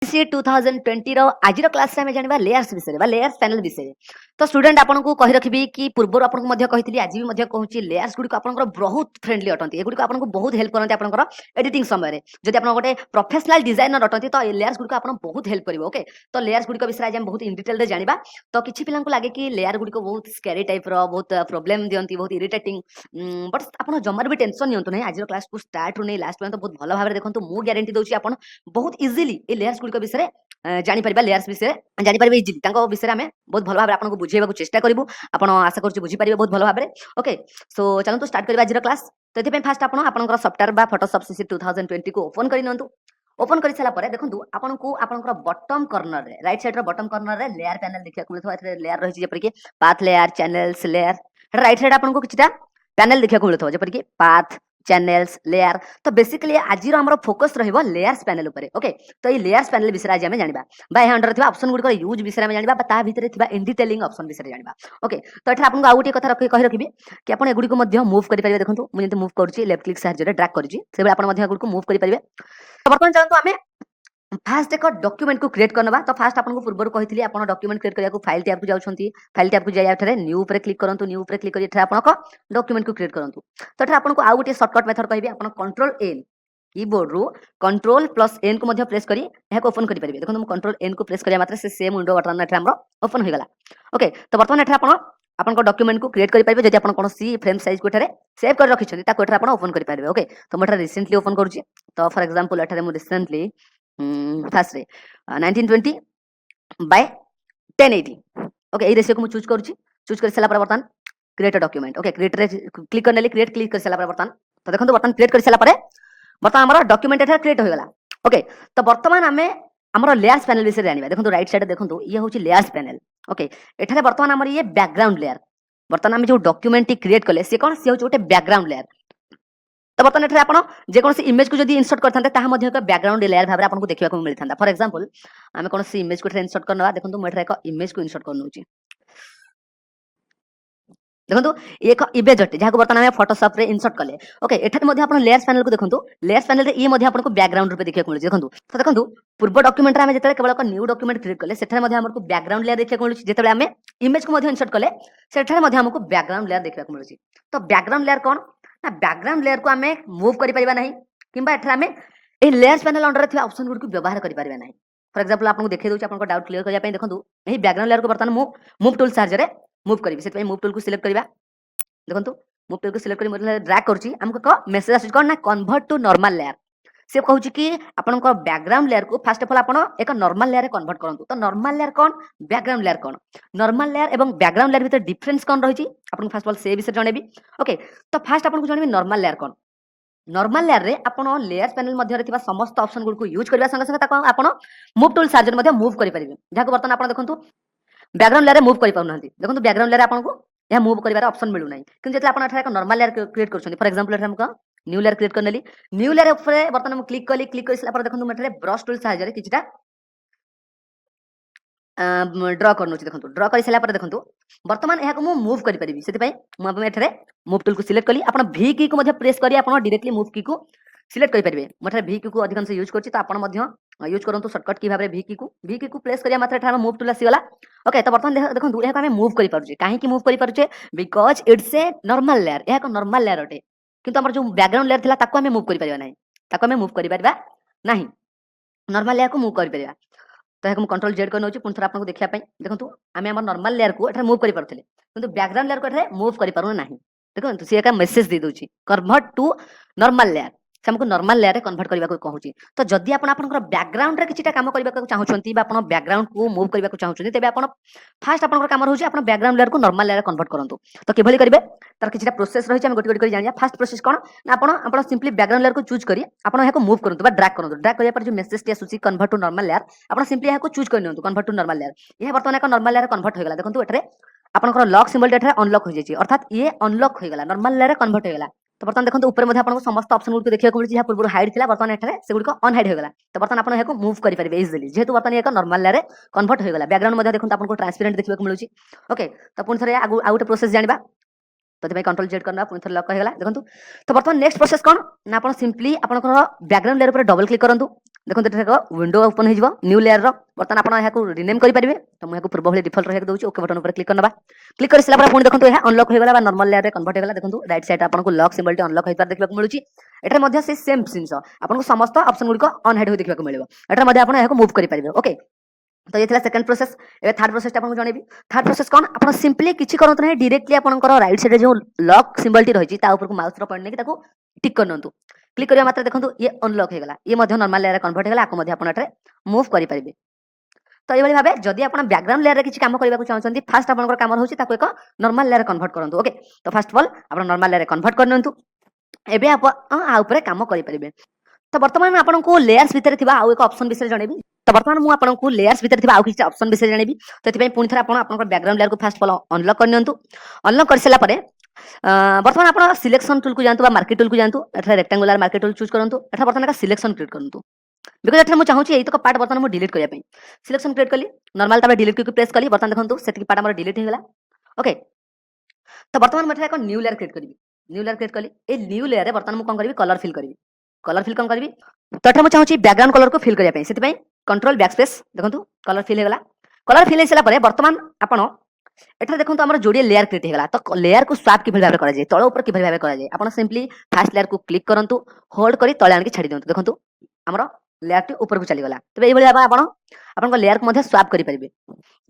सी 2020 आज क्लास आम जाना लेयर्स विषय लेयर्स पैनल विषय तो स्टूडेंट आपको कही रखी कि पूर्व आपको कही आज भी कहूँ लेयर्स गुड़िक आप बहुत फ्रेंडली अटंती एगुड़ी आपको बहुत हेल्प करते आप एडिटिंग समय जब आप गोटे प्रोफेशनल डिजाइनर अटंती तो लेयर्स गुड़िक आप बहुत हेल्प करेंगे ओके तो लेयर्स गुड़िक विषय आज बहुत इन डिटेल जाना तो किसी पिला लगे कि लेयर गुड़िक बहुत स्कैरी टाइप बहुत प्रोब्लेम दिखती बहुत इरिटेटिंग बट आप जमार भी टेंशन नियंतु नहीं आज क्लास को स्टार्ट रू नहीं लास्ट पर्यंत बहुत भल भाव देखो मुझे ग्यारंटी दूसरी आप बहुत इजिली ये लेयर्स गुड़िक विषय जापर लेयर्स विषय जापर इजिली विषय आम बहुत भल भाव आपको बुझेगा चेष्टा करूँ आप आशा कर बुझीपारे बहुत भल भाव ओके सो चलते स्टार्ट करवा आज क्लास तो ये फास्ट आप सफ्टवेयर फोटोशॉप सीसी 2020 को ओपन कर ओपन कर सारा देखो आपको आपंकर बटम कर्नर रे राइट साइड बटम कर्नर रे लेयर पैनल देखा मिलता लेयर रही है path layer channels layer right side आपको किसी पैनल देखा मिलता है जपरिक पाथ चैनल्स लेयर तो बेसिकली आज आम फोकस रहा लेयर्स पैनल ओके तो ये लेयर्स पैनल विषय आज आम जाना बा अंडर ऑप्शन गुड़ यूज विषय में जाना भितर इन डिटेलिंग ऑप्शन विषय जाना ओके तो ये आपको आउ गोटे कथा कही रखी कि आप एगुड़ी मुव करेंगे देखो मुझे मुव करुँच लेफ्ट क्लिक साहाଯ୍य ड्रैग कर मुव करेंगे तो बर्तमान चलते आम फास्ट एक डॉक्यूमेंट को क्रिएट करना तो फास्ट आपको पूर्व कही आप डॉक्यूमेंट क्रिएट करने फाइल टैब को जाऊँगी फाइल टैब को जाए न्यू पर क्लिक करूँ न्यू पर क्लिक कर आप डॉक्यूमेंट को क्रिएट करूँ तो आपको आउ गोटे सर्टकट मेथड कहि आप कंट्रोल एन कीबोर्ड रू कंट्रोल प्लस एन को प्रेस करी ओपन करेंगे देखो कंट्रोल एन को प्रेस करिया मात्र से सेम विंडो बटन ओपन हो गला ओके तो बर्तमान एठे आपन डॉक्यूमेंट को क्रिएट कर पारे जब आप कौन सी फ्रेम साइज को सेव कर रखी आप ओपन कर पारे ओके तो मुझे रिसेंटली ओपन करुँची तो फॉर एग्जांपल एठे मु रिसेंटली फास्ट रे 1920 बाय 1080 ओके ये रेशियो को चूज करुँची चूज कर सारा बर्तमान क्रिएट डॉक्यूमेंट ओके क्रिएट रे क्लिक करने क्रिएट क्लिक कर सारा बर्तमान तो देखो बर्तमान क्रिएट कर सारा बर्तमान आम डॉक्यूमेंट एठे क्रिएट होगला ओके तो बर्तमान आम आमर लेयर्स पैनल विषय जाना देखो राइट साइड देखो ये हूँ लेयर्स पैनल ओके एठारे बर्तमान आमर ये बैकग्राउंड लेयर बर्तमान आम जो डॉक्यूमेंट क्रिएट कले सी कौन सी हूँ गोटे बैकग्राउंड लेयर तो बर्तमान एठारे आपण जेकोसी इमेज को जदि इंसर्ट करथांते ताहा मध्ये एक बैकग्राउंड लेयर भाबरे आपनको देखिବାକୁ मिलथांता फॉर एग्जांपल आमे कोन सी इमेज को इंसर्ट करनवा देखंतु म एठारे एक इमेज को इंसर्ट करनउची देखो ये एक इमेज अटे जहाँ बर्तमान आम फोटोशॉप रे इंसर्ट कले ओके एठारे मध्ये आपण लेयर्स पैनल को देखंतु लेयर्स पैनल रे ये मध्ये आपनको बैकग्राउंड रूपे देखिବାକୁ मिलुची देखंतु तो देखंतु पूर्व डॉक्यूमेंट रे आमे जेतले केवल एक न्यू डॉक्यूमेंट क्रिएट कले सेठारे मध्ये हमको बैकग्राउंड लेयर देखिବାକୁ मिलुची जेतले आमे इमेज को मध्ये इंसर्ट कले सेठारे मध्ये हमको बैकग्राउंड लेयर देखिବାକୁ मिलुची तो बैकग्राउंड लेयर कोन ना बैकग्राउंड लेयर को आमे मूव करि परिबा नाही किंबा एठारे आमे ए लेयर्स पैनल अंडर थिबा ऑप्शन गुड को व्यवहार करि परिबा नाही फॉर एग्जांपल आपको देखै दोची आपनको डाउट क्लियर करिया पई देखंतु एही बैकग्राउंड लेयर को बर्तमान मूव टूल साहाय्य रे मूव करिवि सेत पई मूव टूल को सिलेक्ट करिबा देखो मूव टूल को सिलेक्ट कर ड्रैग करुँची हमको मेसेज आसुची कोन ना कन्वर्ट टू नॉर्मल लेयर से कहूँ कि आपनको बैकग्राउंड लेयर को फर्स्ट ऑफ ऑल आप एक नॉर्मल लेयर कन्वर्ट करंतु तो नॉर्मल लेयर कौन बैकग्राउंड लेयर कौन नॉर्मल लेयर एवं बैकग्राउंड लेयर भीतर डिफरेंस कौन रही आपको फर्स्ट ऑफ ऑल से विषय जनइबी ओके तो फर्स्ट आपको जनइबी नॉर्मल लेयर कौन नॉर्मल लेयर रे आपण लेयर्स पैनल मध्ये रे समस्त ऑप्शन गुड को यूज करबा संगे संगे ताको आपण मूव टूल साहाय्य मध्ये मूव करि परिबे जाको बर्तमान आपण देखंतु बैकग्राउंड लेयर मूव करि पाउनहंती देखंतु बैकग्राउंड लेयर आपनको यह मूव करिवार ऑप्शन मिलु नाही किंतु जेतले आपण एक नॉर्मल लेयर क्रिएट करछन फॉर एग्जांपल एठा हमका न्यू लेयर क्रिएट करनेली न्यू लेयर ऊपर बर्तमान हम क्लिक कर सारा पर देखंतु मठरे ब्रश टूल साहाय्य रे किछटा ड्रा करनु छी देखंतु ड्रा कर सारा पर देखंतु बर्तमान यह को मु मूव करि परिबी सेति पई मु अपन एठरे मूव टूल को सिलेक्ट कली आपण वी की को मध्ये प्रेस करी आपण डायरेक्टली मूव की को सिलेक्ट करि परिबे मठरे वी की को अधिकांश यूज करछि तो आपण मध्ये यूज करंतु शॉर्टकट की भाबरे वी की को प्रेस करिया मात्र एठा मूव टूल आसी गला ओके तो बर्तमान देखंतु यह को हम मूव करि पारुछे काहे की मूव करि पारुछे because it's a normal layer यह को नॉर्मल लेयर अटे किंतु हमर जो बैकग्राउंड लेयर थिला ताको हमें मूव करि परिबा नाही ताको हमें मूव करि परिबा नाही नॉर्मल लेयर को मूव करि परिबा तो हम कंट्रोल जेड कर नउची पुन थरा आपन को देखिया पई देखंतु हमें हमर नॉर्मल लेयर को एठा मूव करि परथिले किंतु बैकग्राउंड लेयर को एठा मूव करि पारु नाही देखंतु से का मेसेज दे दोची कन्वर्ट टू नॉर्मल लेयर से हमको नॉर्मल लेयर रे कन्वर्ट करबा को कहूची तो जदी आपण आपनकर बैकग्राउंड रे किछिटा काम करबा को चाहउछंती बा आपण बैकग्राउंड को मूव करबा को चाहउछंती तेबे आपण फास्ट आपनकर काम रहउची आपण बैकग्राउंड लेयर को नॉर्मल लेयर रे कन्वर्ट करंतु तो केभली करिवे तार किछिटा प्रोसेस रहिछ हम गोटी गोटी करि जानिया फास्ट प्रोसेस कोन ना आपण सिंपली बैकग्राउंड लेयर को चूज करी आपण यहा को मूव करंतु बा ड्रैग करिया पर जो मेसेज टी आसुची कन्वर्ट टू नॉर्मल लेयर आपण सिंपली यहा को चूज करनियंतु कन्वर्ट टू नॉर्मल लेयर यह बर्तमान एक नॉर्मल लेयर कन्वर्ट हो गेला देखंतु एठरे आपनकर लॉक सिंबल एठरे अनलॉक हो जायछि अर्थात ये अनलॉक हो गेला नॉर्मल लेयर कन्वर्ट हो गेला तो बर्तमान देखो ऊपर मध्ये आपको समस्त ऑप्शन गुड देखिया मिलछि जहाँ पूर्व हाइड थिला बर्तमान एठरे से गुड को अनहाइड हो गेला तो बर्तमान आपण यहाको मूव करि परिबे इजीली जेहेतु बर्तमान एक नॉर्मल लेयर कन्वर्ट हो गेला बैकग्राउंड मध्ये देखो आपको ट्रांसपेरेंट देखिବାକୁ मिलुछि ओके तो पुन थरे आगु आउट प्रोसेस जानिबा तो कंट्रोल जेड करना पुणी थोड़ा लक होगा देखो। तो बर्तमान नेक्स्ट प्रोसेस कौन ना आप सिंपली आप बैकग्राउंड लेयर पर डबल क्लिक करूँ देखो विंडो ओपन हो न्यू लेयर बर्तमान आप रिनेम करेंगे तो मुझे पूर्व भाई डिफल्ट रहा दूसरी ओके बटन पर क्लिक करना क्लिक कर सारा पुणी देखो यह अनलक होगा नॉर्मल लेयर में कन्वर्ट होगा देखो राइट साइड आपको लक सिंबल अनलक होता देखा मिलूँ एटार से सेम जिन आपको समस्त ऑप्शन गुड़िक ऑन हेड हो देखा मिले एटार मूव करेंगे ओके। तो ये सेकंड प्रोसेस ए थर्ड प्रोसेस आपको जनइबी थर्ड प्रोसेस कौन आप सिंपली किसी करते ना डायरेक्टली आपंकर राइट साइड जो लक सिंबल टी रही है माउस पॉइंट नहीं टिक कर क्लिक करने मात्र देखो ये अनलक होगा ये नॉर्मल लेयर कन्वर्ट होगा आपको मूव करेंगे। तो ये भाव जदि आप बैकग्राउंड लेयर किसी काम करने चाहते फास्ट आप कम हो एक नॉर्मल लेयर कन्वर्ट करूँ ओके। तो फास्ट ऑफ ऑल आप नॉर्मल लेयर कन्वर्ट करनियंतु एबे आप काम करेंगे। तो बर्तमान आपको लेयर्स भितर थिबा आउ एक ऑप्शन विषय जणेबी। तो बर्तमान मु आपको लेयर्स भितर थिबा आउ किछि ऑप्शन विषय जणेबी। तो एथिपई पुनी थरा आपन बैकग्राउंड लेयर को फास्ट ऑल अनलॉक करनियंतु अनलॉक कर सला परे बर्तमान आप सिलेक्शन टूल को जानतु बा मार्केट टूल को जानतु एठा रेक्टेंगुलर मार्केट टूल चूज करंतु एठा बर्तमान का सिलेक्शन क्रिएट करंतु बिकॉज़ एठा मु चाहूची एई तक पार्ट बर्तमान मु डिलीट करिया पई सिलेक्शन क्रिएट कली नॉर्मल ताबे डिलीट की प्रेस कली बर्तमान देखंतु सेति पार्ट हमर डिलीट हेगला ओके। तो बर्तमान मु एठा एक न्यू लेयर क्रिएट करबी न्यू लेयर क्रिएट कली ए न्यू लेयर रे बर्तमान मु कोन करबी कलर फिल करबी कलर फिल कौन करी तो एटा मुझे चाहूँ बैकग्राउंड कलर को फिल करने से कंट्रोल बैकस्पेस देखो कलर फिल होगा कलर फिल होगा बर्तमान आपड़ एठार देखो आम जोड़े लेयर क्रिएट होगा तो लेयर को स्वाप कि भाव कराए तल ऊपर कि भाव कराए आप सिंपली फास्ट लेयर को क्लिक करूँ होल्ड कर तले आनिक छाड़ी दिखाँ देखो आमर लेयर टी ऊपर को चलीगला तेज ये आप लेयर को स्वाप करेंगे।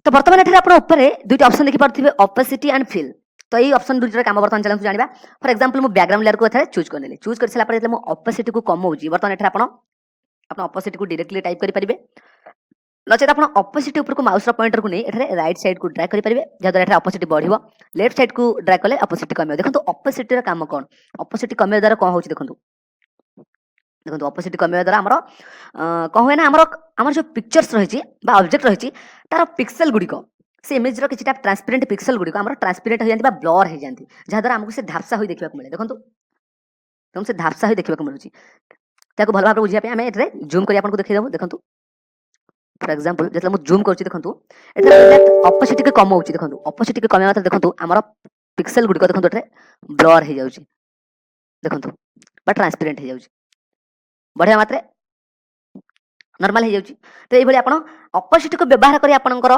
तो बर्तमान एठार आप दुईट ऑप्शन देखिपे ऑपोसिटी एंड फिल तो ये ऑप्शन दुईटर काम बर्तमान चलते जाना फॉर एग्जांपल मुझे बैकग्राउंड लेयर को चूज कर चूज कर सारा ऑपोसिटी को कमाऊँगी बर्तमान एठार आप ऑपोसिटी को डायरेक्टली टाइप करेंगे नचेत आप ऑपोसिटी ऊपर को माउस पॉइंटर को नहीं एठारे राइट साइड को ड्रैग करेंगे जहाद्वारा ऑपोसिटी बढ़िबो लेफ्ट साइड को ड्रैग कले ऑपोसिटी कम देखो ऑपोसिटी काम कौन ऑपोसिटी कम द्वारा कौन हो देखो देखो ऑपोसिटी कमिया द्वारा आमर कौन हुए ना आमर जो पिक्चर्स रही ऑब्जेक्ट रही तार पिक्सेल गुड़िक से इमेज किसी ट्रांसपेरेंट पिक्सेल गुड़िक ट्रांसपेरेंट हो जाती ब्लर हो जाती जहाद्वारा आमको से धापसा हो देखा मिले देखो से धापसा हो देखा मिलूँ भल भाव बुझापी आम ये जूम कर देखो देखो फॉर एग्जांपल जो मुझे जूम कर देखो ऑपोसिटी के कम देखो ऑपोसिटी के कम मतलब देखो आमर पिक्सेल गुड़िक देखो ब्लर हो जाऊँगी देखो ट्रांसपेरेंट हो जाऊँगी बढ़िया मात्रे नॉर्मल हो जाऊँगी। तो ये आप ऑपोसिटी को व्यवहार कर आपंकर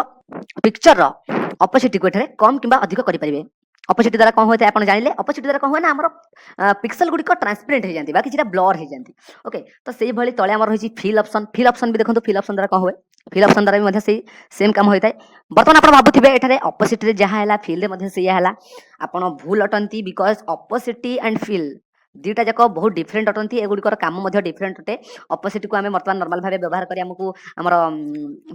पिक्चर ऑपोसिटी को एठारे कम कि अधिक करेंगे ऑपोसिटी द्वारा कौन होता है आप जानिले ऑपोसिटी द्वारा कौन हुए ना आम पिक्सेल गुड़िक ट्रांसपेरेंट हो जाती कि ब्लर हो जाती ओके। तो से भाई तले आम रही फिल ऑप्शन भी देखो फिल ऑप्शन द्वारा कौन हुए फिल ऑप्शन द्वारा भी से सेम काम होता है बर्तमान आप भावुवे एठारे ऑपोसिटी जहाँ है फिल है आप भूल अटंती बिकज ऑपोसिटी एंड फिल दुईटा जाक बहुत डिफरेंट अटंती एगुड़िकर काम डिफरेंट अटे ऑपोसिट को आम बर्तमान नॉर्मल भाव व्यवहार कर आमको आमर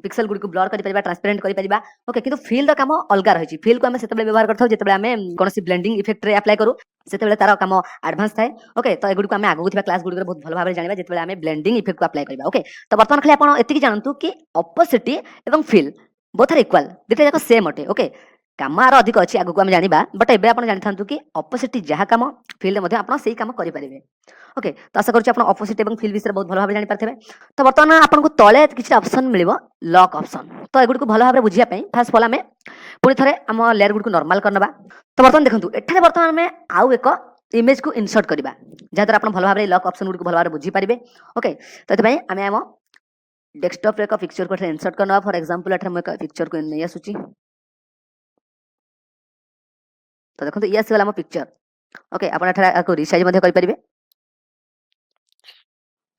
पिक्सेल गुड़ी को ब्लर कर ट्रांसपेरेंट कर ओके किंतु फिल काम अलग रही फिल को आम से व्यवहार करता जिते आम कौन ब्लेंडिंग इफेक्ट रे अप्लाई करूँ से तार काम एडवांस थाए ओके। तो एगुड़ी आम आगू क्लास गुड़ी बहुत भल भाव जाना जिते आम ब्लेंडिंग इफेक्ट को अप्लाई करवा ओके। तो बर्तमान खाली आप एति जानतु कि ऑपोसिटी एवं फिल बोथ आर इक्वल दुईटा जाक सेम अटे ओके काम आर अधिक अच्छी आगू आम जाना बट एबे आप जानी था कि ऑपोसिटी जहाँ काम फिल्ड आप से काम करेंगे ओके। तो आशा करूँ ऑपोसिट और फिल विषय बहुत भल भाव जानीपारे। तो बर्तमान आपको तले किसी ऑप्शन मिल लॉक ऑप्शन तो एगुड़ी भल भाव बुझापी फास्ट फल आम पुणी थे आम लेयर गुड़ी नॉर्मल करना। तो बर्तमान देखो एठारे बर्तमान आम आउ एक इमेज को इनसर्ट करवा जहाद्वारा आप भल भाव लॉक ऑप्शन गुड़ी भल भाव बुझीपारे ओके। तो ये आम आम डेस्कटॉप एक पिक्चर को इनसर्ट करना फॉर एग्जांपल एठारे मुझे पिक्चर को नहीं आसूची तो देखो ये आसगला आम पिक्चर ओके आप रिसाइज करेंगे।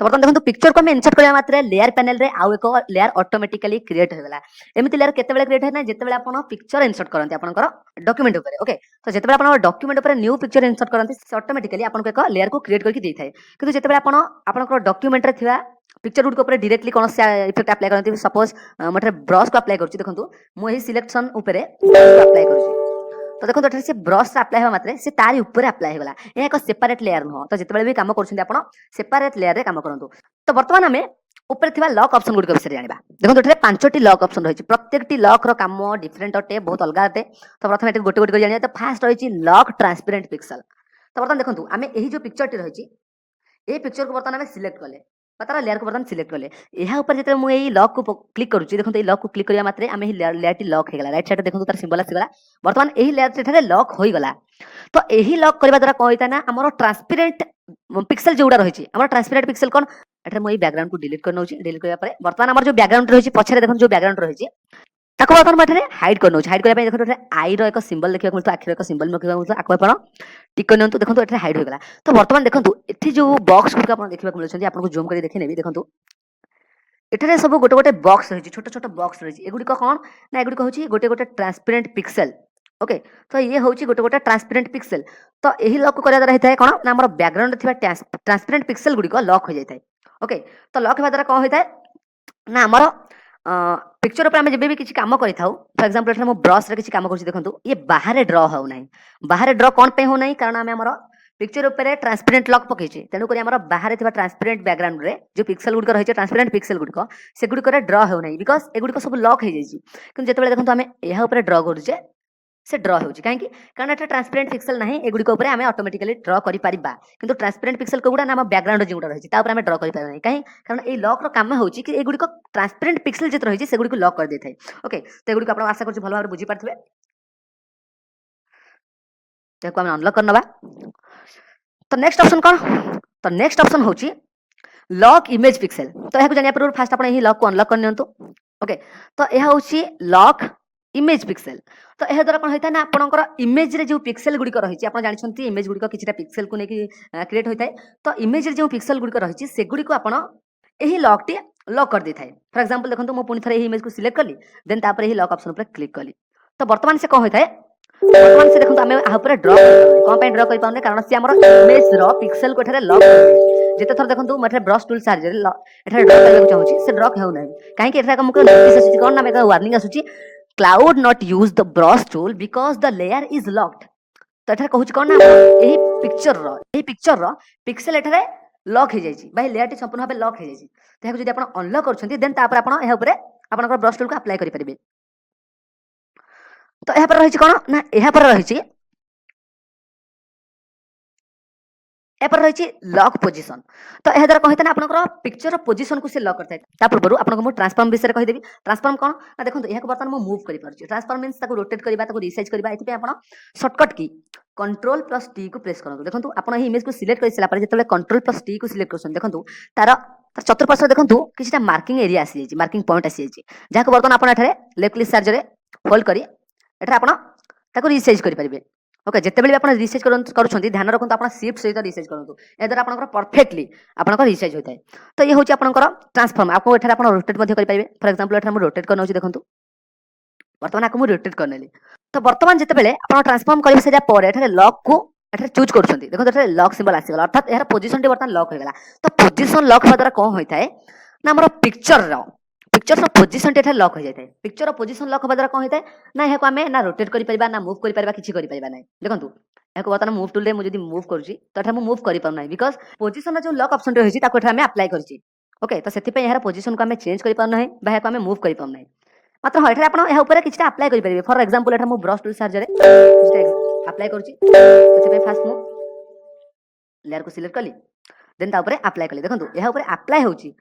तो बर्तमान देखो पिक्चर को इनसर्ट करने मात्र लेयर पैनल रे आउ एक लेयर ऑटोमेटिकली क्रिएट होगला एमती लेयर केते क्रिएट है जिते आप पिक्चर इनसर्ट करते आपंकर डॉक्यूमेंट उपर ओके। तो जिते आप डॉक्यूमेंट उपर न्यू पिक्चर इनसर्ट करते से ऑटोमेटिकली आपको एक लेयर को क्रिएट करके देता है किंतु जिते आप डॉक्यूमेंट रे थिबा पिक्चर गुड ऊपर डायरेक्टली कौन से इफेक्ट अप्लाई करते सपोज मुझे ब्रश को अप्लाई करुच्ची देखो मुझे सिलेक्शन उपर अप्लाई करुच्ची तो देखो से ब्रश अप्लाई होगा मात्रे से तारी ऊपर अप्लाई होगा यह एक सेपरेट लेयर नुह तो जिते भी काम कर सेपरेट लेयर रे काम करूँ। तो बर्तमान आम ऊपर थिबा लॉक ऑप्शन गुड़िक विषय जाना देखो ये 5टी लॉक ऑप्शन रही प्रत्येक लॉक रो काम डिफरेंट अटे बहुत अलग अटे। तो प्रथम ये गोटे गोटे जाना तो फास्ट रही लॉक ट्रांसपेरेंट पिक्सल। तो बर्तमान देखो आम यही जो पिक्चर टी रही ये पिक्चर को बर्तमान आम सिलेक्ट कले तार लेयर को बर्तमान सिलेक्ट कले यहाँ जो मुझे लॉक को क्लिक करुच्ची देखो ये लॉक को क्लिक करने मात्र आम लेयर टी लॉक होगा राइट साइड देखो तार सिंबल आसगला बर्तमान यही लेयर लॉक होगला तो यही लॉक करबा द्वारा कौन होता है ना हमर ट्रांसपेरेंट पिक्सेल जोड़ा रही हमर ट्रांसपेरेंट पिक्सेल कौन एठरे मो बैकग्राउंड को डिलीट कर नउची डिलीट करबा परे वर्तमान हमर जो बैकग्राउंड रही पछरे देखन जो बैकग्राउंड रही ताको वर्तमान मठरे हाइड कर नउची हाइड करबा देखो एठरे आई रो एक सिंबल देखिबा मिलतो आखिर एक सिंबल देखिबा मिलतो आको आपण टिक कर नंतु देखंतु एठरे हाइड हो गला तो वर्तमान देखंतु एठी जो बॉक्स गुड आपण देखिबा मिलछन आपन को जूम करी देखि नेबी देखंतु एठरे सब गोटे गोटे बॉक्स रही छोट छोट बॉक्स रही एगुडी कौन ना एगुडी होची गोटे गोटे ट्रांसपेरेंट पिक्सेल ओके तो ये होची गोटे गोटे ट्रांसपेरेंट पिक्सेल तो यही लॉक करिया द्वारा हेताय कोन ना हमर बैकग्राउंड थिबा ट्रांसपेरेंट पिक्सेल गुडी को लॉक हो जायताय ओके तो लॉक हेबा द्वारा कोन होयताय ना हमर पिक्चर ऊपर आमे जेबे भी किछि काम करि थाउ फॉर एग्जांपल एठरे मो ब्रश रे किछि काम करछि देखंतु ये बाहर ड्रॉ हो नै बाहर ड्रॉ कोन पे हो नै कारण आमे हमर पिक्चर ऊपर ट्रांसपेरेंट लॉक पकेछि तेनु करी हमर बाहर थिबा ट्रांसपेरेंट बैकग्राउंड रे जो पिक्सेल गुडी रहिছে ट्रांसपेरेंट पिक्सेल गुडी को से गुडी करे ड्रॉ हो नै बिकॉज़ ए गुडी को सब लॉक हे जायछि किंतु जेतेबेले देखंतु आमे एहा ऊपर ड्रॉ करूचे से ड्रॉ होछि काहे कि कारण एटा ट्रांसपेरेंट पिक्सेल नाही ए गुडी को ऊपर आमे ऑटोमेटिकली ड्रॉ करि परिबा किंतु ट्रांसपेरेंट पिक्सेल को गुडा ना हम बैकग्राउंड जे गुडा रहिछि ता ऊपर आमे ड्रॉ करि पाबा नै काहे कारण ए लॉक रो काम होछि कि ए गुडी को ट्रांसपेरेंट पिक्सेल जे रहिछि से गुडी को लॉक कर देथाय ओके तो ए गुडी को आपण आशा करछि भलो भाबरे बुझि पारथिबे ताको आमे अनलॉक करनबा तो नेक्स्ट ऑप्शन कौन तो नेक्स्ट ऑप्शन होची लॉक इमेज पिक्सेल तो यह जानिया पूर्व फास्ट आपण यही लॉक को अनलॉक कर नियंतु ओके तो यह होची लॉक इमेज पिक्सेल तो यह द्वारा कोन होइता ना आपनकर इमेज रे जो पिक्सेल गुडी को रहिछि आपण जानिछंती इमेज गुडी को किछटा पिक्सेल को नेकी क्रिएट होइताय तो इमेज रे जो पिक्सेल गुडी को रहिछि से गुडी को आपण एही लॉक टी लॉक कर देथाय फॉर एग्जांपल देखंतु मो पुनी थरे एही इमेज को सिलेक्ट करली देन तापर एही लॉक ऑप्शन ऊपर क्लिक करली तो वर्तमान से कोन होइताय वर्तमान से देखंतु आमे आ ऊपर ड्रॉ कर कोन पे ड्रॉ करि पाउने कारण से हमर इमेज रो पिक्सेल को एठारे लॉक जेते थर देखंतु मठरे ब्रश टूल सार जे एठारे ड्रॉ करबा चाहूची से ड्रॉ हेउ नै काहे कि एठारे हमको नोटिस आसुची कोन ना मेका वार्निंग आसुची cloud not use the brush tool because the layer is locked तो एठारे कहूची कोन ना एही पिक्चर रो पिक्सेल एठारे लॉक हे जायछि भाई लेयर टी संपूर्ण भाबे लॉक हे जायछि तो हेकु जदि आपण अनलॉक करछंती देन तापर आपण एहा ऊपर आपनकर ब्रश टूल को अप्लाई करि परिबे तो एहा पर रहिछि कोन ना एहा पर रहिछि एपर रहिछि लॉक पोजीशन तो एहा द्वारा कहिता ना आपनकर पिक्चर पोजीशन को से लॉक करथाय ता पूर्वरु आपनको मो ट्रांसफॉर्म विषय कहि देबी ट्रांसफॉर्म कोन ना देखंतु एहा को बर्तन मो मूव करि पारछि ट्रांसफॉर्म मींस ताको रोटेट करबा ताको रिसाइज करबा एति पे आपण शॉर्टकट की कंट्रोल प्लस टी को प्रेस करंतु देखंतु आपण एही इमेज को सिलेक्ट करि सला पर जेतले कंट्रोल प्लस टी को सिलेक्ट करछन देखंतु तार चतुर्पार्श्व देखंतु किछटा मार्किंग एरिया आसी जायछि मार्किंग पॉइंट आसी जायछि जाको बर्तन आपण एठारे लेफ्ट क्लिक सर्च रे होल्ड करी एठारे आपण ताको रिसाइज करि परिबे ओके जेतेबेले आपण रिसाइज करूछंती ध्यान रखंतु आपण शिफ्ट सहित रिसाइज करंतु ए द्वारा आपनकर परफेक्टली आपनकर रिसाइज होइताय तो ये होची आपनकर ट्रांसफॉर्म आपको एठारे आपण रोटेट मध्ये करि परिबे फॉर एग्जांपल एठारे हम रोटेट करनौची देखंतु वर्तमान आपको रोटेट करनेली तो वर्तमान जेतेबेले आपण ट्रांसफॉर्म करि सजा पर एठारे लॉक को एठारे चूज करूछंती देखंतु एठारे लॉक सिंबल आसी गला अर्थात एहर पोजीशन टी वर्तमान लॉक हो गला तो पोजीशन लॉक होबा द्वारा कोन होइताय ना हमर पिक्चर पोजीशन टी एठारे लॉक हो जायताय पिक्चर पोजीशन लॉक होबा द्वारा कोन होइताय ना हेको आमे ना रोटेट करि परिबा ना मूव करि परिबा किछि करि परिबा नै देखंतु हेको वर्तमान मूव टूल रे मु जदी मूव करूची तो एठा मु मूव करि पाउ नै बिकॉज़ पोजीशन जो लॉक ऑप्शन रे होइची ताको एठा आमे अप्लाई करची ओके तो सेति पे एहर पोजीशन को आमे चेंज करि पाउ नै बा हेको आमे मूव करि पाउ नै मात्र एठारे आपण एहा ऊपर किछटा अप्लाई करि परिबे फॉर एग्जांपल एठा मु ब्रश टूल सार रे किछटा अप्लाई करूची सेति पे फास्ट मु लेयर को सिलेक्ट करली देन ता ऊपर अप्लाई करली देखंतु एहा ऊपर अप्लाई होची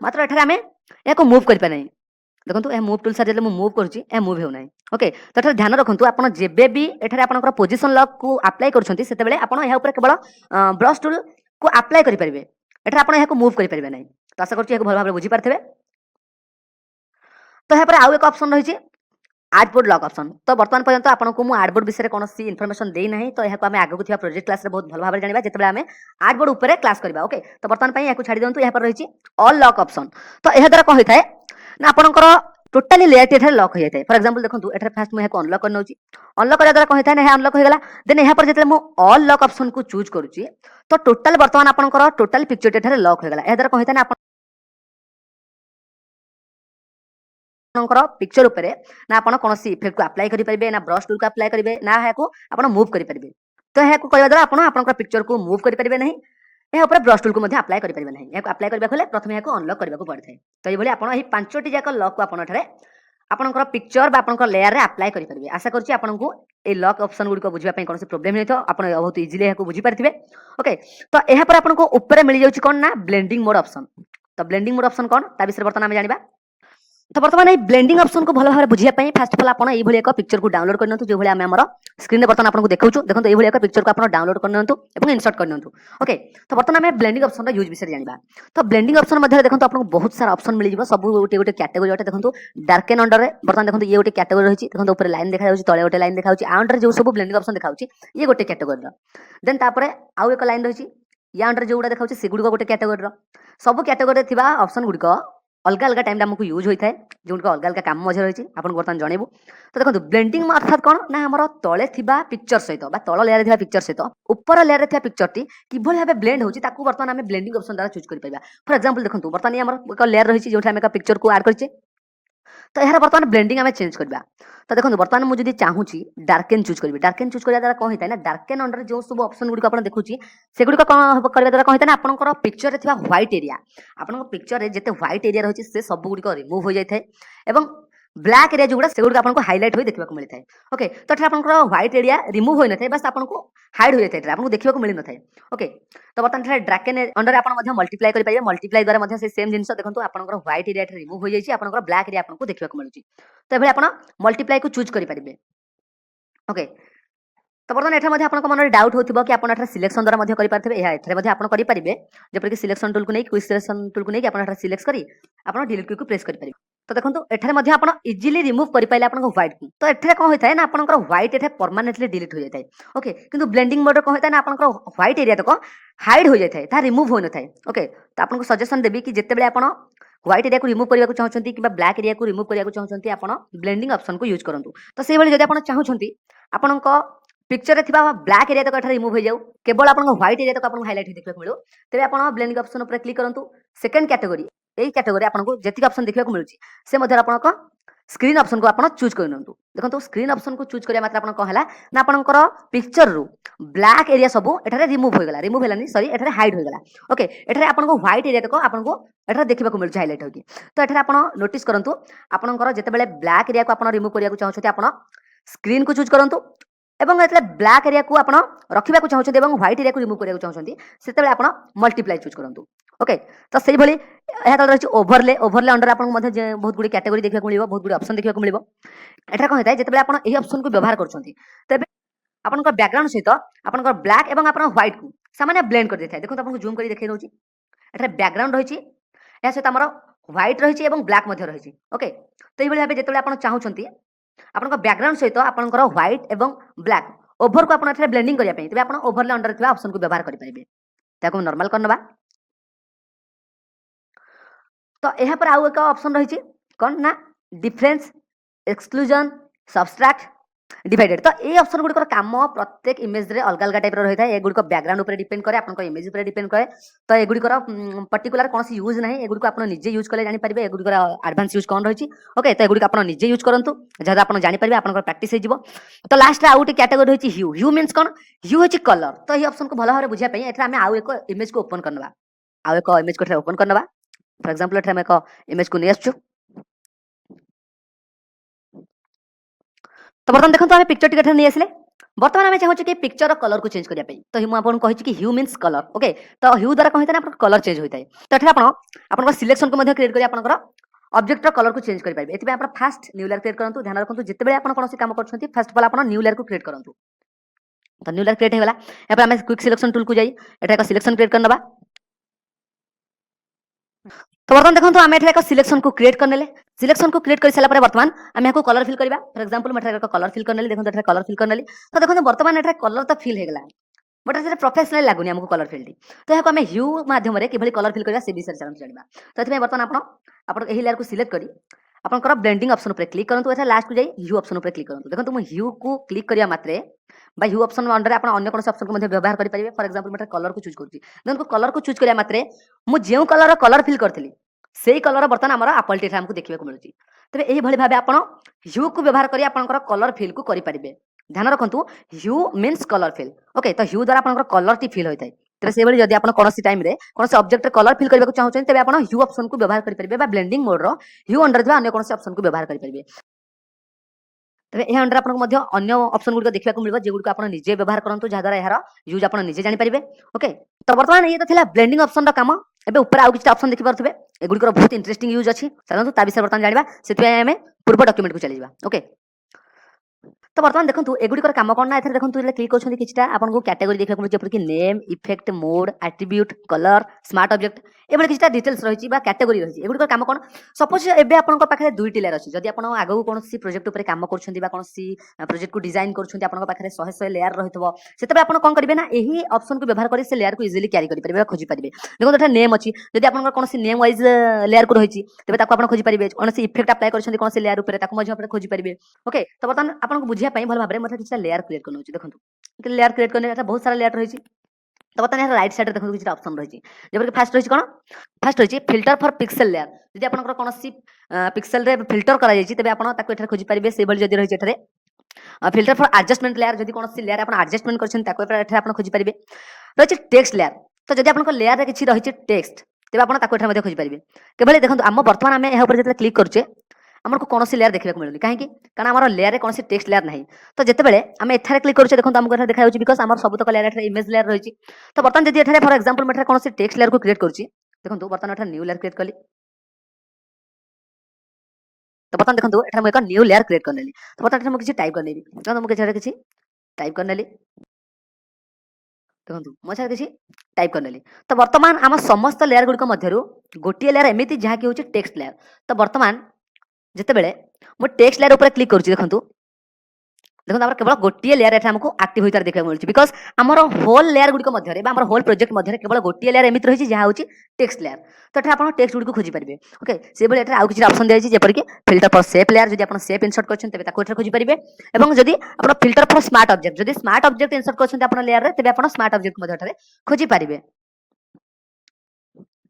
मात्र एठारे आमे एको मूव करि पा नै देखंतु ए मूव टूल सार जे मु मूव करूची ए मूव हेउ नै ओके तो एठारे ध्यान रखंतु आपण जेबे भी एठारे आपनकर पोजीशन लॉक को अप्लाई करछंती सेते बेले आपण एहा ऊपर केवल ब्रश टूल को अप्लाई करि परिबे एठारे आपण एहा को मूव करि परिबे नै तो आशा करची एको भल भाबरे बुझि पारथबे तो यहाँ पर आउ एक ऑप्शन रही आर्टबोर्ड लॉक ऑप्शन तो बर्तमान पर्यंत आपको मुझे आर्टबोर्ड विषय कौन इनफॉरमेशन दे ना तो यह आगे को प्रोजेक्ट क्लास बहुत भल भाव जाना जिते आम आर्टबोर्ड उपर क्लास करवा ओके तो बर्तमान यहाँ छाड़ी दिखाँ यहाँ पर रही ऑल लॉक ऑप्शन तो यह द्वारा कौन होता है ना आपंकर टोटाली लेयर टी लॉक हो जाए फॉर एग्जांपल देखो ये फास्ट मुझे अनलॉक कर नौची अनलॉक करा द्वारा कौन होता है अनलॉक होगा देन यहाँ पर जो ऑल लॉक ऑप्शन को चूज करुच्ची तो टोटाल बर्तमान आपंकर टोटाल पिक्चर टी लॉक होगा यह द्वारा कौन होता है पिक्चर उपरे ना आपण कौन इफेक्ट को अप्लाई करि परिबे ना ब्रश टूल को अप्लाई करिवे ना याको आपण मूव करि परिबे तो याको करबा द्वारा आपण आपन पिक्चर को मूव करि परिबे नहीं या ऊपर ब्रश टूल को मध्ये अप्लाई करि परिबे नहीं याको अप्लाई करबा खले प्रथम याको अनलॉक करबा को पड़थे तो ए भली आपण एही पांचटी जाक लॉक को आपण ठरे आपनकर पिक्चर बा आपनकर लेयर रे अप्लाई करि परिबे आशा करछि आपनको ए लॉक ऑप्शन गुडी को बुझिबा पई कोनसे प्रॉब्लम नै तो आपण बहुत इजीली याको बुझि परथिबे ओके तो एहा पर आपनको ऊपर मिल जाउछि कोन ना ब्लेंडिंग मोड ऑप्शन तो ब्लेंडिंग मोड ऑप्शन कोन ता विषय बर्तन हम जानिबा तो बर्तमान ये ब्लेंडिंग ऑप्शन को भल भाव बुझिया फास्ट ऑफ ऑल आपण एभली एक पिक्चर को डाउनलोड करनियंतु जो भली आमे हमर स्क्रीन रे बर्तमान आपनको देखाउछु देखंतु एभली एक पिक्चर को आपण डाउनलोड करनियंतु एवं इंसर्ट करनियंतु ओके। तो बर्तमान आमे ब्लेंडिंग ऑप्शन रा यूज विषय जानिबा। तो ब्लेंडिंग ऑप्शन मध्ये देखंतु आपनको बहुत सारा ऑप्शन मिलि जिवो सब गोटे गोटे कैटेगरी ओटे देखंतु डार्क एंड अंडर रे बर्तमान देखंतु ये गोटे कैटेगरी रहिछि देखंतु ऊपर लाइन देखा जाउछि तळे गोटे लाइन देखा जाउछि आ अंडर जो सब ब्लेंडिंग ऑप्शन देखाउछि ये गोटे कैटेगरी रा देन तापरे आउ एक लाइन रहिछि या अंडर जो गुडा देखाउछि से गुडको गोटे कैटेगरी रा सब कैटेगरी रे थिबा ऑप्शन गुडको अलग अलग टाइम आमको यूज होता है जो अलग अलग काम मजे रही आपको बर्तमान जनइबू। तो देखो ब्लेंडिंग अर्थात कौन ना आम तले पिक्चर सहित तल लेयर थिबा पिक्चर सहित ऊपर लेयर थिबा पिक्चर टी किभली भाबे ब्लेंड होची ताकू बर्तमान आम ब्लेंडिंग ऑप्शन द्वारा चूज कर पाइबा। फॉर एग्जांपल देखो बर्तमान ये एक लेयर रही जो आम एक पिक्चर को ऐड करछे तो यार बर्तमान ब्लेंडिंग आम चेंज करबा। तो देखो बर्तमान मुझे चाहूँगी डार्केन चूज करी डार्केन चूज करा द्वारा कौन होता है ना डार्केन अंडर जो सब ऑप्शन गुडी आप देखुची से गुडी कौन करबा द्वारा कौन होता है ना आपनकर पिक्चर रे थिबा व्हाइट एरिया आपन पिक्चर रे जते व्हाइट एरिया रही से सब गुडी रिमूव हो जाए एवं ब्लैक एरिया जो से आपको हाइलाइट हो देखा मिलता है ओके। तो आपंकर व्हाइट एरिया रिमूव हो न बस आपको हाइड हो जाए आपको देखा मिल न था ओके। तो बर्तमान ड्राकेन अंडर आप मल्टीप्लाई करेंगे मल्टीप्लाई द्वारा से सेम जिन देखो आपंकर व्हाइट एरिया रिमूव हो जाए आपंकर ब्लैक एरिया आपको देखा मिलूँ। तो ये आप मल्टीप्लाई को चूज करेंगे ओके। तो बर्तमान एठार आपको मन में डाउट होथिबो कि आपण एठार सिलेक्शन द्वारा करि पारथिबे या एठार आपण करि परिबे जेपर कि सिलेक्शन टूल को नै क्विक सिलेक्शन टूल को नै आपण एठार सिलेक्ट करी आपण डिलीट क्विक को प्रेस करि परिबे। तो देखंतु एठार आपण इजीली रिमूव करि पाइले आपण व्हाइट को। तो एठार कोन होइथाय ना आपनकर व्हाइट एठार परमानेंटली डिलीट हो जायथाय ओके। किंतु ब्लेंडिंग मोड कोन होइथाय ना आपनकर व्हाइट एरिया तक हाइड हो जायथाय ता रिमूव हो न थाय ओके। तो आपनको सजेशन देबी कि जेते बेले आपण व्हाइट एरिया को रिमूव करने को चाहते कि ब्लैक एरिया को रिमूव करने को चाहते आप ब्लेंडिंग ऑप्शन को यूज करंतु। तो से भली जदि आपण चाहूछंती आपण पिक्चर रे ब्लैक एरिया तक रिमूव हो जाऊ केवल आप व्हाइट एरिया तक आपको हाइलाइट देखा मिलू तेरे आप ब्लेंडिंग ऑप्शन पर क्लिक करंतु। सेकंड कैटेगरी यही कैटेगरी आपको जेतिक ऑप्शन देखा मिलूँ से आप स्क्रीन ऑप्शन को आप चूज कर देखो स्क्रीन ऑप्शन को चूज करिया मात्र आपन कहला ना आपनकर पिक्चर रु ब्लैक एरिया सब एठारे रिमूव होगला रिमूव हेलानी सॉरी एठारे हाइड होगला ओके। एठारे आपनको व्हाइट एरिया तक आपनको एठारे देखिबा को मिलछ हाइलाइट होगी। तो एठारे आपन नोटिस करंतु आपनकर जते बेले ब्लैक एरिया को आपन रिमूव करिया को चाहछथि आपन स्क्रीन को चूज करंतु एवं एतले ब्लैक एरिया को आपन रखिबा को चाहछथि एवं व्हाइट एरिया को रिमूव करिया को चाहछथि सेते बेले आपन मल्टीप्लाई चूज करंतु ओके। तो सेही भली एहा तल रही ओवरले ओवरले अंडर आपन मध्ये बहुत गुडी कैटेगरी देखिबा को मिलिबो बहुत गुडी ऑप्शन देखिबा को मिलिबो। एठा कोन होताय जेते बेले आपन एही ऑप्शन को व्यवहार करछथि तबे आपनकर बैकग्राउंड सहित आपनकर ब्लैक एवं आपन व्हाइट को सामान्य ब्लेंड कर देथाय। देखो आपन जूम करी देखै दउची एठा बैकग्राउंड रहिछि या सहित हमर व्हाइट रहिछि एवं ब्लैक मध्ये रहिछि ओके। तो एही भली भाबे जेते बेले आपन चाहूछंती आपनकर बैकग्राउंड सहित आपनकर व्हाइट एवं ब्लैक ओवर को आपन एठा ब्लेंडिंग करिया पई तबे आपन ओवरले अंडर थिबा ऑप्शन को व्यवहार करि परिबे ताको नॉर्मल करनबा। तो यहाँ पर आउ एक ऑप्शन रही कौन ना डिफरेंस एक्सक्लूजन सब्सट्रैक्ट डिवाइडेड। तो ये ऑप्शन गुड़िक काम प्रत्येक इमेज रे अलग अलग टाइप रही है गुड़िक बैकग्राउंड ऊपर डिपेंड करे आपन इमेज ऊपर डिपेंड करे। तो ये गुड़िकर पर्टिकुलर कौन यूज ना ये गुड़िक आप निजे यूज कले जानि परिबे गुड़िकर एडवांस यूज कौन रही ओके। तो ये गुड़िक आप निजे यूज करंतु जहाँ आप जानि परिबे आपन प्रैक्टिस हो जिवो। तो लास्ट रे आउट कैटेगरी रही ह्यू ह्यू मींस कौन ह्यू होची कलर। तो ये ऑप्शन को भल भाबरे बुझिया पई एथरा हमें आउ एक इमेज को ओपन करनबा आउ एक इमेज को ओपन करनबा। फॉर एग्जांपल एथरा हम एक इमेज को नै आछू। तो बर्तमान देखो आम पिक्चर टिके नहीं आसले बर्तमान आम चाहूँ कि पिक्चर कलर को चेंज करने तो मुझे आपको कही कि ह्यू मीन्स कलर ओके। तो ह्यू द्वारा कही था कलर चेंज होता है। तो ये आप सिलेक्शन को क्रिएट कर ऑब्जेक्ट कलर को चेंज करेंगे एथि आप फास्ट न्यू लेयर क्रिएट करूँ ध्यान रखु जिते आप कौन काम करते फर्स्ट ऑफ ऑल आप न्यू लेयर को क्रिएट करूँ। तो न्यू लेयर क्रिएट होगा यहाँ पर आम क्विक सिलेक्शन टूल को जाए एक सिलेक्शन क्रिएट करना। तो बर्तमान देखो आम एक सिलेक्शन को क्रिएट करने सिलेक्शन को क्रिएट कर सारा बर्तमान आम यहाँ कलर फिल करवा। फॉर एग्जांपल मैं कलर फिल करने देखो कलर फिल करने। तो देखो बर्तमान ये कलर तो फिल होगा बट ये प्रोफेशनल लगुनि आमको कलर फिल तो यहाँ आम ह्यू माध्यम कि कलर फिल करवा से विषय जाना। तो ये बर्तमान आप लेयर को सिलेक्ट करी आपंकर ब्लेंडिंग ऑप्शन पर क्लिक करूँ एथा लास्ट को जाई ह्यू ऑप्शन पर क्लिक करूँ। देखो मुझे ह्यू को क्लिक करने मात्रे बा ह्यू ऑप्शन अंडर आप अन्य कौन ऑप्शन को व्यवहार करेंगे। फॉर एग्जांपल मैं कलर को चूज करुँची देखो कलर को चूज करने मात्रे मुझे जो कलर फिल करी से कलर बर्तमान आम आपल टी आमको देखा मिलूँ। तेरे यही भाव आप ह्यू को व्यवहार करी आपंकर कलर फिल को करेंगे। ध्यान रखु ह्यू मीन्स कलर फिल ओके। तो ह्यू द्वारा आपंकर कलर टी फिल होता है। तेरे से भाई जब आप कौन टाइम कौन ऑब्जेक्ट कलर फिल करने को चाहते हैं तेज आप ह्यू ऑप्शन को व्यवहार करेंगे ब्लेंडिंग मोड रो ह्यू अंडर अन्य कौन ऑप्शन को व्यवहार करेंगे। तेरे यह अंडर आपको अन्य ऑप्शन गुड़िक देखा मिले जो आप निजे व्यवहार करूँ जहाद्वारा यार यूज आप निजे जानीपारे ओके। तो बर्तमान ये तो ब्लेंडिंग ऑप्शन काम एबे ऊपर आउ किछटा ऑप्शन देखि परथबे एगुड़िकर बहुत इंटरेस्टिंग यूज अच्छी चलते ता विषय बर्तमान जाना से आम पूर्व डॉक्यूमेंट को चली ओके तो बर्तमान देखो एगुड़िकर काम कौन ना देखो क्लिक कर किसी आपको कैटेगरी देखा मिले जपरिक name effect mode attribute colour smart object एभली किसी डिटेल्स रही कैटेगरी रही एगुड़िकर काम कौन सपोज एवं आप पाखे दुईटी लेयर अच्छी जब आप आगू कौन प्रोजेक्ट उपर काम कर कौन प्रोजेक्ट को डिजाइन कर शहे शहे लेयर रही है आप कौन करेंगे ना यही ऑप्शन को व्यवहार कर लेयर को इजिली क्यारी करेंगे खोजी पारे देखो ये नेम अच्छी जब आप कौन नेम वाइज लेयर को रही तेज आप खोजी पारे कौन इफेक्ट अप्लाई कर कौन लेयर उपर खोजी पारे ओके तो बर्तमान आपको बुझे भल भाव में किसी लेयर क्रिएट कर देखो लेयर क्रिएट करने बहुत सारा लेयर रही तो बर्तमान राइट साइड देखो किसी ऑप्शन रही जब फास्ट रही कौन फास्ट रही फिल्टर फॉर पिक्सेल लेयर जब आप कौन पिक्सेल रे फिल्टर कर तेज आप खोजी पारे से जब रही फिल्टर फॉर एडजस्टमेंट लेयर जब कौन लेयर आप एडजस्टमेंट कर खोजी पारे रही टेक्स्ट लेयर तो जब आप लेयर में किसी रही टेक्स्ट तेज आप खोजी पारे केवल देखो आम बर्तमान आम यहाँ क्लिक करुचे आमको कौन लेयर देखा मिलूनी कहीं कारण आम लेयर कौन टेक्स्ट लेयर ना तो जितेबाला आम एठारे क्लिक करुचे देखो आमको देखा बिकज आम सब तक लेयर इमेज लेयर रही तो बर्तमान जब फॉर एग्जांपल मुझे कौन टेक्स्ट लेयर को क्रिएट करुच्ची देखो बर्तमान न्यू लेयर क्रिएट कली तो बर्तमान देखो ये एक न्यू लेयर क्रिएट करने तो बर्तमान मुझे टाइप करनी तो मुझे किसी टाइप करने देखो मुझे किसी टाइप करने तो बर्तमान आम समस्त लेयर गुड़िक मध्य गोटे लेयर एमती जहाँकि हूँ टेक्स्ट लेयर तो बर्तमान जितेबाला मुझे टेक्स्ट लेयर उपर क्लिक करुच्ची देखो देखो केवल गोटे लेयर आमको एक्टिव होता देखा मिलूँ बिकज आमर होल लेयर गुड़िक मध्य होल प्रोजेक्ट मध्य केवल गोटे लेयर एमती रही जहाँ हूँ टेक्स्ट लेयर तो ये आप टेक्स्ट गुड़ी खोजी पारे ओके से भाई आउ किसी ऑप्शन दिखाई जपरिक फिल्टर फॉर शेप लेयर जब आप शेप इनसर्ट कर खोजी पारे और जब आप फिल्टर फॉर स्मार्ट ऑब्जेक्ट जब स्मार्ट ऑब्जेक्ट इनसर्ट कर लेयर तेज आप स्मार्ट ऑब्जेक्ट खोजी पारे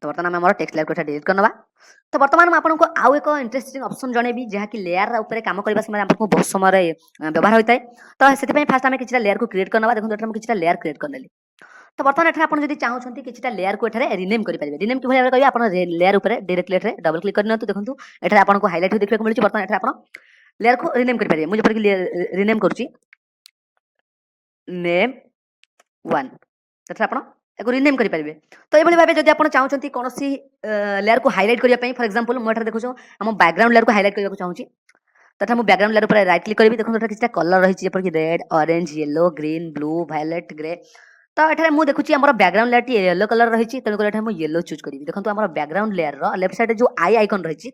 तो बर्तमान आम टेक्स्ट लेयर को डिलीट करना तो बर्तमान आपको आउ एक इंटरेस्टिंग ऑप्शन जनइबी जहाँकि लेयर उपर काम करने समय आपको बहुत समय व्यवहार होता है तो से फास्ट आम किसी लेयर को क्रिएट करना देखो किसी लेयर क्रिएट करने तो बर्तमान एठारे आप चाहते किसी लेयर को एठारे रिनेम करेंगे रिनेम कि भाव करेंगे आप लेयर उपर डायरेक्टली डबल क्लिक करनी देखो ये आपको हाइलाइट देखा मिलूँ बर्तमान एठारे आप लेयर को रिनेम करेंगे मुझे जपरिक रिनेम करुच्ची नेम वन आप रिनेम करेंगे तो ये भाव जब आप चाहते कौन लेयर को हाइलाइट करने फॉर एग्जांपल मुझे देखो आम बैकग्राउंड लेयर को हाइलाइट करने चाहूँगी तो मुझे बैकग्राउंड लेयर पर राइट क्लिक करी देखो किसी कलर रही जपरिक red orange yellow green blue violet grey तो ये मुझे देखुची आम बैकग्राउंड लेयर टी येलो कलर रही तेणुकर मुझे येलो चूज करी देखो आम बैकग्राउंड लेयर लेफ्ट साइड जो आई आइकन रही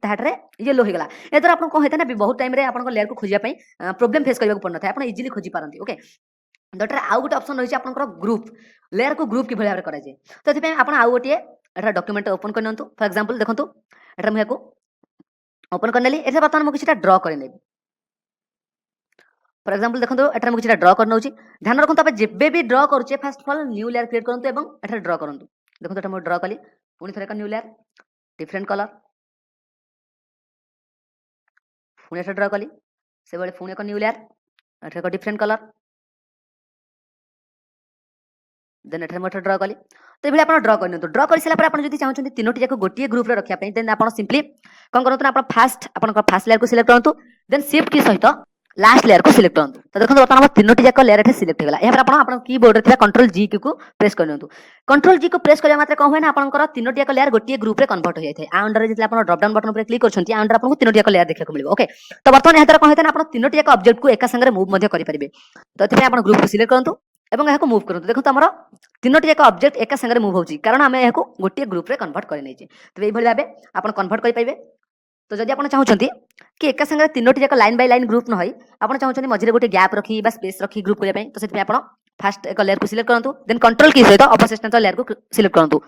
येलो होगा ए द्वारा आपको कौन होता है ना बहुत टाइम आप लेयर को खोजापी प्रोब्लेम फेस करने पड़ ना इजिली खोजी पारती ओके तो आउ गोटे ऑप्शन रही है ग्रुप लेयर को ग्रुप कि भाव में कराए तो ये आप आउ गोटे डॉक्यूमेंट ओपन करनी फॉर एग्जांपल देखो ये मुझे ओपन करने ये बर्तमान मुझे किसी ड्र कर फॉर एग्जांपल देखो ये मुझे किसी ड्र कर ध्यान रखु आप जब भी ड्र करुचे fast of all new layer create करूँ और ड्र करूँ देखो ये मुझे ड्र कली पुणी थे एक न्यू लेयर डिफरेंट कलर पुणी ड्र कली से भाई पुणी एक न्यू लेयर एक डिफरेंट कलर देन एठारे मैं ड्र कली तो ये आप ड्र कर ड्र कर सारा आप चाहते तीनोटी जाक गोटे ग्रुप में रखापी देन आप सिंपली कौन करूँ आप फास्ट लेयर को सिलेक्ट करूँ देन शिफ्ट की सहित लास्ट लेयर को सिलेक्ट करूँ तो देखो बर्तमान तीनोटी जाक लेयर एठे सिलेक्ट होगा यहाँ आप कीबोर्ड में कंट्रोल जी को प्रेस कर कंट्रोल जी को प्रेस करने मात्र कौन हुए ना आप तीनोटी जाक लेयर गोटे ग्रुप में कन्वर्ट हो जाए आ अंडर जो आप ड्रप डाउन बटन पर क्लिक कर अंडर आपको तीनोटी जाक लेयर देखा मिले ओके तो बर्तमान यहाँ कौन होता है आप तीनोटी जाक ऑब्जेक्ट को एक संगे मूव करेंगे तो ये आप ग्रुप को सिलेक्ट करूँ एवं यहाँ मूव करूँ देखो आम तीनोटी जाक ऑब्जेक्ट एक संगे मूव होची कारण आम यहाँ गोटे ग्रुप में कन्वर्ट कर तो ये भाव आप कन्वर्ट करेंगे तो जब आप चाहते कि एक संगे तीनोटी जाक लाइन बाय लाइन ग्रुप न होई आप चाहते मझे गोटे गैप रखी स्पेस रखी ग्रुप करने तो से आप फास्ट एक लेयर को सिलेक्ट करूँ देन कंट्रोल की सहित अपोजिट लेयर को सिलेक्ट करूँ